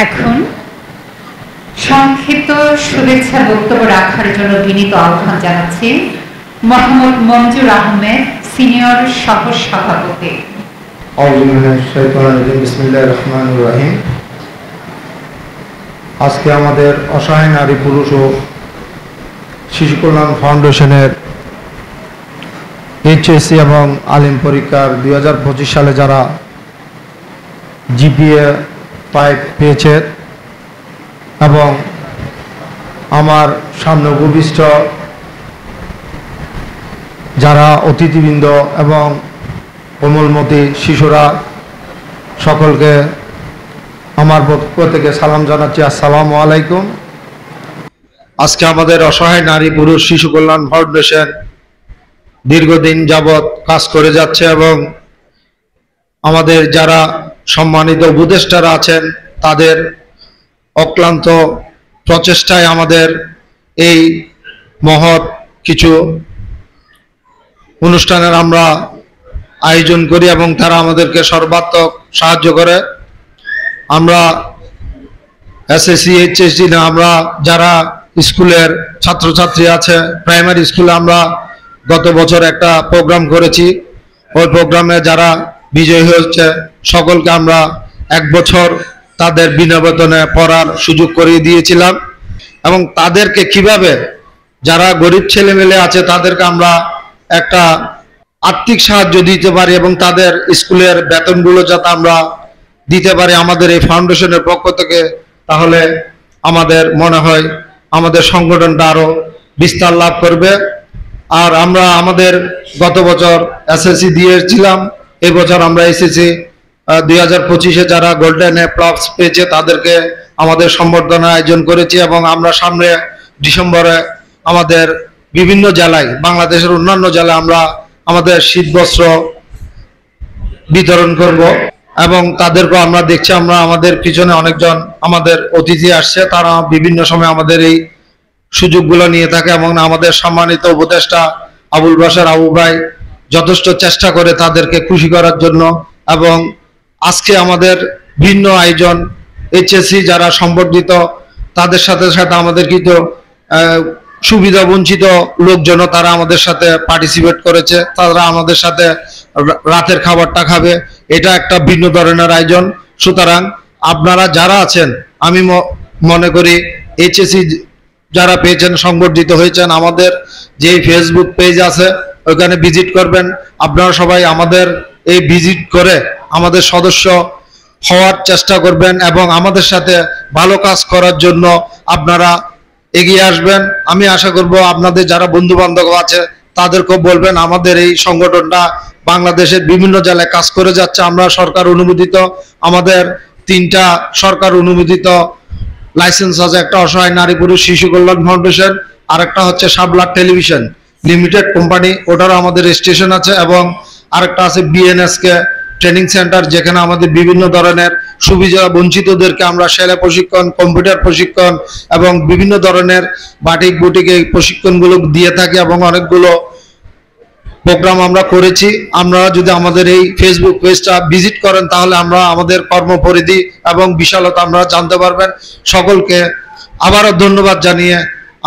এখন সংক্ষিপ্ত শুভেচ্ছা বক্তব্য রাখার জন্য বিনীত আহ্বান জানাচ্ছি মোহাম্মদ মঞ্জুর আহমেদ, সিনিয়র সহ সভাপতি। বিসমিল্লাহির রহমানির রহিম। আজকে আমাদের অসহায় নারী পুরুষ ও শিশু কল্যাণ ফাউন্ডেশনের এইচএসসি এবং আলিম পরীক্ষার 2025 সালে যারা জিপিএ 5 পেয়েছে এবং আমার সামনে উপবিষ্ট যারা অতিথিবৃন্দ এবং কোমলমতি শিশুরা, সকলকে আমার পক্ষ থেকে সালাম জানাচ্ছি, আসসালামু আলাইকুম। আজকে আমাদের অসহায় নারী পুরুষ শিশু কল্যাণ ফাউন্ডেশন দীর্ঘদিন যাবৎ কাজ করে যাচ্ছে এবং আমাদের যারা সম্মানিত উপদেষ্টারা আছেন তাদের অক্লান্ত প্রচেষ্টায় আমাদের এই মহৎ কিছু অনুষ্ঠানের আমরা আয়োজন করি এবং তারা আমাদেরকে সর্বাত্মক সাহায্য করে। আমরা এসএসসি এইচএসসি না, আমরা যারা স্কুলের ছাত্রছাত্রী আছে প্রাইমারি স্কুলে, আমরা গত বছর একটা প্রোগ্রাম করেছি। ওই প্রোগ্রামে যারা বিজয়ী হয়েছে সকলকে আমরা 1 বছর তাদের বিনা বেতনে পড়ার সুযোগ করে দিয়েছিলাম এবং তাদেরকে কিভাবে যারা গরিব ছেলেমেয়ে আছে তাদেরকে আমরা একটা আর্থিক সাহায্য দিতে পারি এবং তাদের স্কুলের বেতনগুলো যাতে আমরা দিতে পারি আমাদের এই ফাউন্ডেশনের পক্ষ থেকে, তাহলে আমাদের মনে হয় আমাদের সংগঠনটা আরো বিস্তার লাভ করবে। আর আমরা আমাদের গত বছর এসএসসি দিয়েছিলাম, এই বছর আমরা এসএসসি 2025-এ যারা গোল্ডেন এ প্লাস পেয়েছে তাদেরকে আমাদের সম্বর্ধনা আয়োজন করেছি এবং আমরা সামনে ডিসেম্বরে আমাদের বিভিন্ন জেলায়, বাংলাদেশের অন্যান্য জেলায় আমরা আমাদের শীতবস্ত্র বিতরণ করব এবং তাদেরকে আমরা দেখছি, আমরা আমাদের পিছনে অনেকজন আমাদের অতিথি আসছে, তারা বিভিন্ন সময় আমাদের এই সুযোগগুলো নিয়ে থাকে এবং আমাদের সম্মানিত উপদেষ্টা আবুল বাশার আবু ভাই যথেষ্ট চেষ্টা করে তাদেরকে খুশি করার জন্য। এবং আজকে আমাদের ভিন্ন আয়োজন এইচএসসি যারা সম্বর্ধিত তাদের সাথে সাথে আমাদের কিন্তু সুবিধা বঞ্চিত লোকজন তারা আমাদের সাথে পার্টিসিপেট করেছে, তারা আমাদের সাথে রাতের খাবারটা খাবে, এটা একটা ভিন্ন ধরনের আয়োজন। সুতরাং আপনারা যারা আছেন, আমি মনে করি এইচএসসি যারা পেয়েছেন সংবর্ধিত হয়েছেন, আমাদের যে ফেসবুক পেজ আছে ওইখানে ভিজিট করবেন। আপনারা সবাই আমাদের এই ভিজিট করে আমাদের সদস্য হওয়ার চেষ্টা করবেন এবং আমাদের সাথে ভালো কাজ করার জন্য আপনারা এগিয়ে আসবেন। আমি আশা করব আপনাদের যারা বন্ধু বান্ধব আছে তাদেরকেও বলবেন, আমাদের এই সংগঠনটা বাংলাদেশের বিভিন্ন জেলায় কাজ করে যাচ্ছে। আমরা সরকার অনুমোদিত, আমাদের 3টা সরকার অনুমোদিত লাইসেন্স আছে, একটা অসহায় নারী পুরুষ শিশু কল্যাণ ফাউন্ডেশন, আর একটা হচ্ছে শাবলা টেলিভিশন লিমিটেড কোম্পানি, ওটারও আমাদের রেজিস্ট্রেশন আছে, এবং আরেকটা আছে বিএনএসকে ট্রেনিং সেন্টার, যেখানে আমাদের বিভিন্ন ধরনের সুবিধা বঞ্চিতদেরকে আমরা সেলাই প্রশিক্ষণ, কম্পিউটার প্রশিক্ষণ এবং বিভিন্ন ধরনের বাটিক বুটিক এই প্রশিক্ষণগুলো দিয়ে থাকি এবং অনেকগুলো প্রোগ্রাম আমরা করেছি। আপনারা যদি আমাদের এই ফেসবুক পেজটা ভিজিট করেন তাহলে আমরা আমাদের কর্মপরিধি এবং বিশালতা আপনারা জানতে পারবেন। সকলকে আবারও ধন্যবাদ জানিয়ে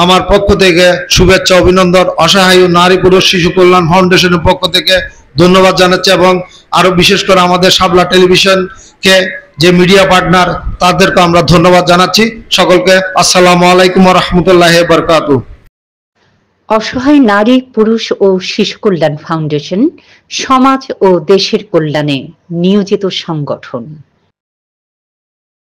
আমার পক্ষ থেকে শুভেচ্ছা অভিনন্দন অসহায় নারী পুরুষ শিশু কল্যাণ ফাউন্ডেশনের পক্ষ থেকে ধন্যবাদ জানাচ্ছি এবং আরো বিশেষ করে আমাদের শাবলা টেলিভিশনকে যে মিডিয়া পার্টনার তাদেরকে আমরা ধন্যবাদ জানাচ্ছি। সকলকে আসসালামু আলাইকুম ওয়া রাহমাতুল্লাহি ওয়া বারাকাতুহু। অসহায় নারী পুরুষ ও শিশু কল্যাণ ফাউন্ডেশন সমাজ ও দেশের কল্যাণে নিয়োজিত সংগঠন।